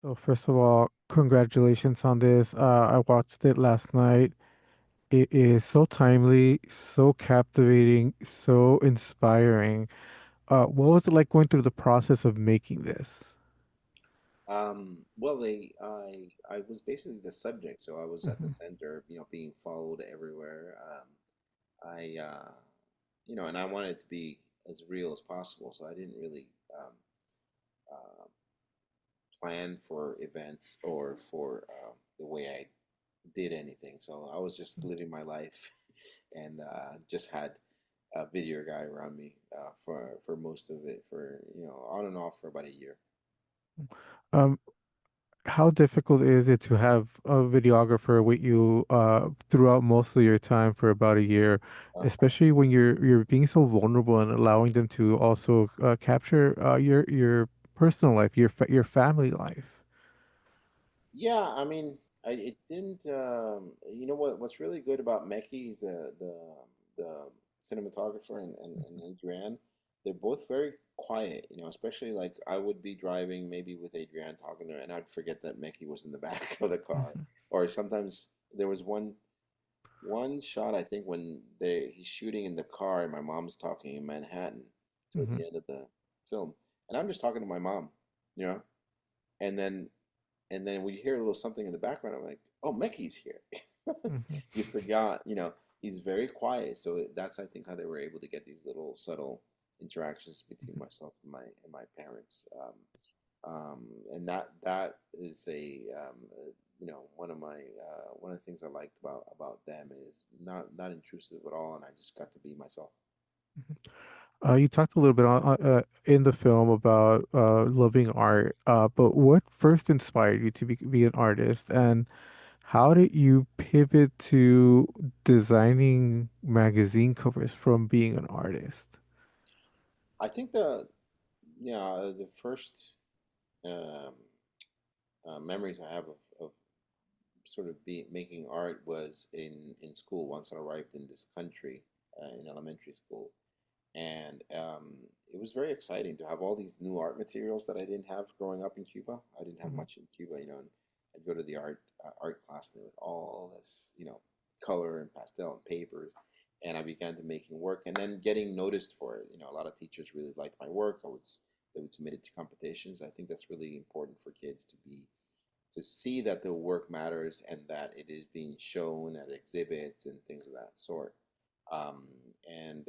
So first of all, congratulations on this. I watched it last night. It is so timely, so captivating, so inspiring. What was it like going through the process of making this? Well, I was basically the subject, so I was at the Hmm. center, being followed everywhere. I and I wanted it to be as real as possible, so I didn't really um, uh, plan for events or for the way I did anything. So I was just living my life, and just had a video guy around me for most of it, for on and off for about a year. Um, how difficult is it to have a videographer with you throughout most of your time for about a year, Uh, especially when you're being so vulnerable and allowing them to also capture your personal life, your family life? Yeah, I mean, it didn't. You know what's really good about Mecky is the cinematographer and Adrienne. They're both very quiet, especially like I would be driving maybe with Adrienne talking to her, and I'd forget that Mecky was in the back of the car. Mhm. Or sometimes there was one shot I think when he's shooting in the car and my mom's talking in Manhattan toward Mhm. the end of the film, and I'm just talking to my mom, you know, and then when you hear a little something in the background, I'm like, oh, Mecky's here. Mhm. You forgot, he's very quiet. So that's, I think, how they were able to get these little subtle interactions between myself and my parents. And that is one of the things I liked about them is not intrusive at all, and I just got to be myself. You talked a little bit in the film about loving art, but what first inspired you to be an artist, and how did you pivot to designing magazine covers from being an artist? I think the first um, memories I have of sort of be making art was in school once I arrived in this country in elementary school, and it was very exciting to have all these new art materials that I didn't have growing up in Cuba. I didn't have Mhm. much in Cuba, and I'd go to the art class and there was all this color and pastel and papers, and I began to making work and then getting noticed for it. A lot of teachers really liked my work. They would submit it to competitions. I think that's really important for kids to see that the work matters and that it is being shown at exhibits and things of that sort. Um, and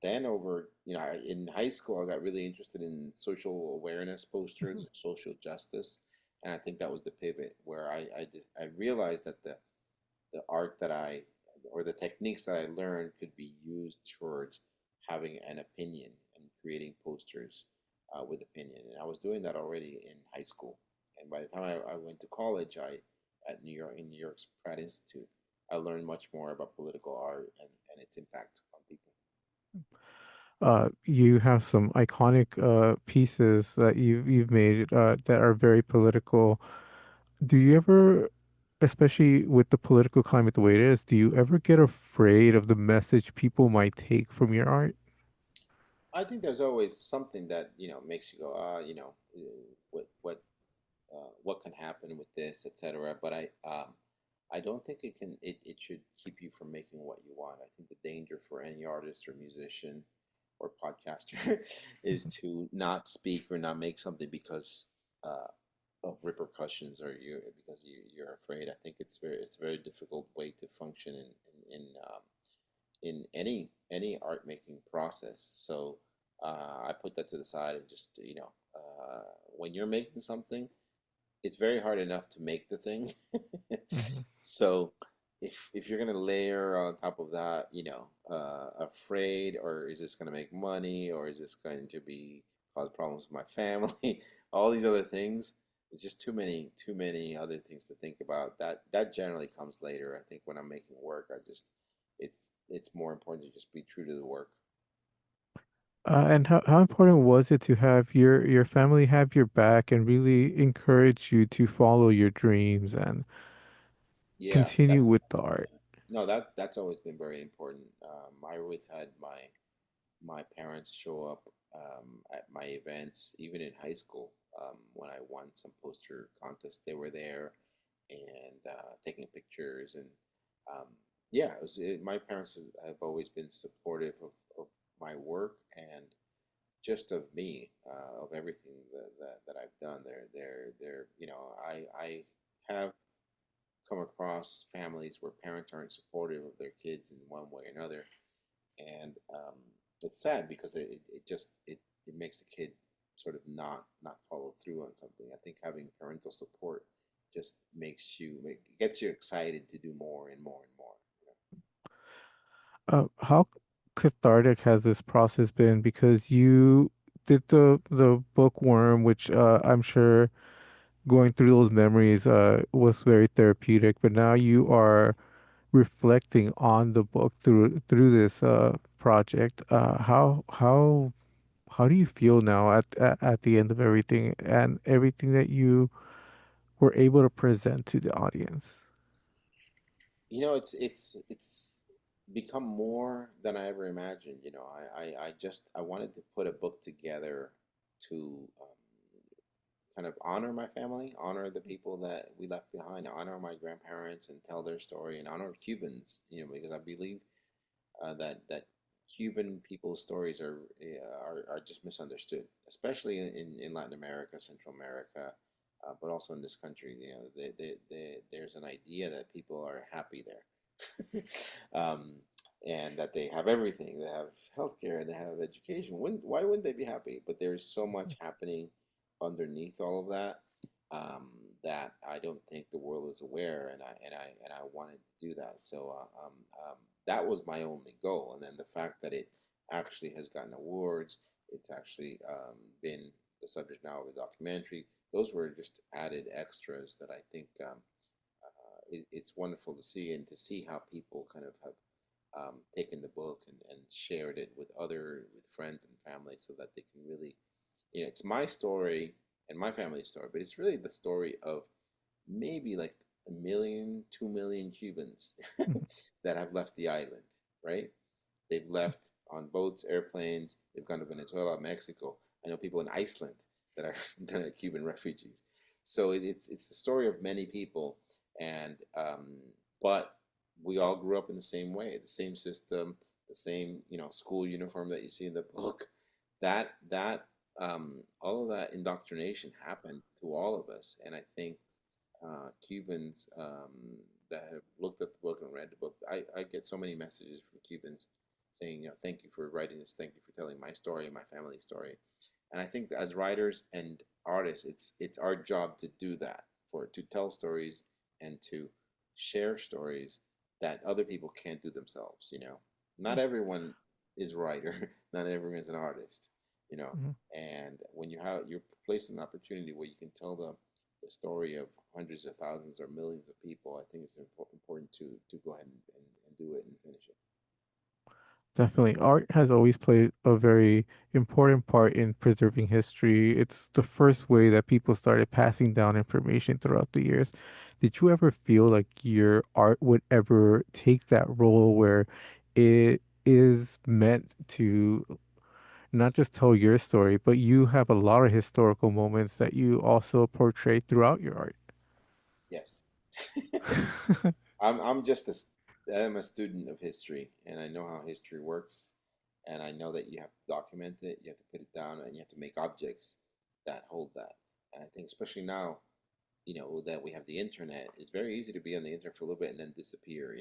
then in high school, I got really interested in social awareness posters Mhm. and social justice. And I think that was the pivot where I realized that the art that or the techniques that I learned could be used towards having an opinion and creating posters with opinion. And I was doing that already in high school. And by the time I went to college, at New York's Pratt Institute, I learned much more about political art and its impact on people. You have some iconic pieces that you've made that are very political. Do you ever, especially with the political climate the way it is, do you ever get afraid of the message people might take from your art? I think there's always something that makes you go, what can happen with this, etc. But I don't think it should keep you from making what you want. I think the danger for any artist or musician or podcaster is to not speak or not make something because uh, of repercussions or because you're afraid. I think it's a very difficult way to function in any art making process. So I put that to the side and just when you're making something, it's very hard enough to make the thing. Mhm. So if you're gonna layer on top of that, afraid, or is this gonna make money, or is this going to be cause problems with my family, all these other things. It's just too many other things to think about. That generally comes later. I think when I'm making work, it's more important to just be true to the work. And how important was it to have your family have your back and really encourage you to follow your dreams and Yeah, continue with the art? no, that's always been very important. I always had my parents show up at my events, even in high school. When I won some poster contest, they were there and taking pictures. And um, yeah, my parents have always been supportive of my work and just of me, of everything that I've done. They're, I have come across families where parents aren't supportive of their kids in one way or another, and it's sad because it makes a kid sort of not follow through on something. I think having parental support just gets you excited to do more and more and more. How cathartic has this process been? Because you did the bookworm, which I'm sure going through those memories was very therapeutic, but now you are reflecting on the book through this project. How do you feel now at the end of everything and everything that you were able to present to the audience? It's become more than I ever imagined. I wanted to put a book together to kind of honor my family, honor the people that we left behind, honor my grandparents, and tell their story, and honor Cubans. Because I believe that Cuban people's stories are just misunderstood, especially in Latin America, Central America, but also in this country. There's an idea that people are happy there, and that they have everything. They have healthcare, they have education. Why wouldn't they be happy? But there's so much happening underneath all of that, um, that I don't think the world is aware, and I wanted to do that. So that was my only goal. And then the fact that it actually has gotten awards, it's actually been the subject now of a documentary. Those were just added extras that I think it's wonderful to see, and to see how people kind of have taken the book and shared it with friends and family, so that they can really, it's my story and my family's story, but it's really the story of maybe like 1 million, 2 million Cubans that have left the island, right? They've left on boats, airplanes. They've gone to Venezuela, Mexico. I know people in Iceland that are that are Cuban refugees. So it's the story of many people, and but we all grew up in the same way, the same system, the same school uniform that you see in the book. That all of that indoctrination happened to all of us, and I think Cubans that have looked at the book and read the book. I get so many messages from Cubans saying, thank you for writing this, thank you for telling my story and my family's story. And I think as writers and artists, it's our job to do that, to tell stories and to share stories that other people can't do themselves. Not everyone is a writer, not everyone is an artist. You know, Mhm. and when you're placed in an opportunity where you can tell the story of hundreds of thousands or millions of people, I think it's important to go ahead and do it and finish it. Definitely. Art has always played a very important part in preserving history. It's the first way that people started passing down information throughout the years. Did you ever feel like your art would ever take that role where it is meant to not just tell your story, but you have a lot of historical moments that you also portray throughout your art? Yes. I'm just I'm a student of history, and I know how history works, and I know that you have to document it, you have to put it down, and you have to make objects that hold that. And I think especially now, that we have the internet, it's very easy to be on the internet for a little bit and then disappear.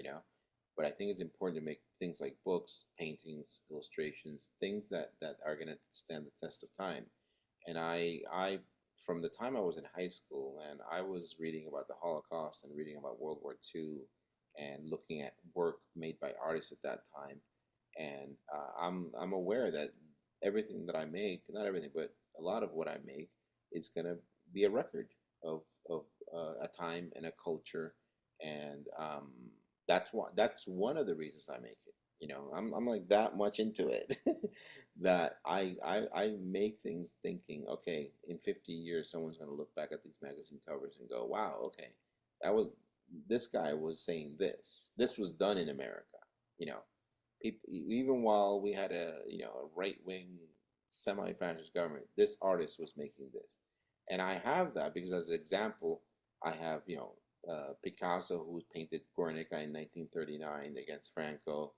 But I think it's important to make things like books, paintings, illustrations, things that are going to stand the test of time. And I from the time I was in high school, and I was reading about the Holocaust and reading about World War II and looking at work made by artists at that time. And I'm aware that everything that I make, not everything, but a lot of what I make is going to be a record of of a time and a culture, and that's one of the reasons I make it. I'm like that much into it that I make things thinking, okay, in 50 years, someone's going to look back at these magazine covers and go, wow, okay, that was this guy was saying this. This was done in America. You know, People, even while we had a right wing semi fascist government, this artist was making this. And I have that because, as an example, I have, Picasso, who painted Guernica in 1939 against Franco.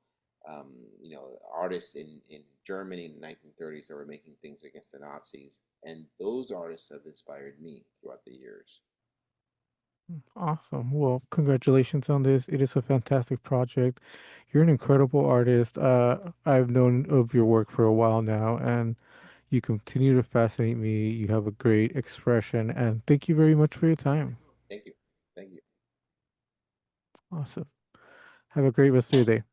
Artists in Germany in the 1930s that were making things against the Nazis, and those artists have inspired me throughout the years. Awesome. Well, congratulations on this. It is a fantastic project. You're an incredible artist. I've known of your work for a while now, and you continue to fascinate me. You have a great expression, and thank you very much for your time. Thank you, thank you. Awesome. Have a great rest of your day.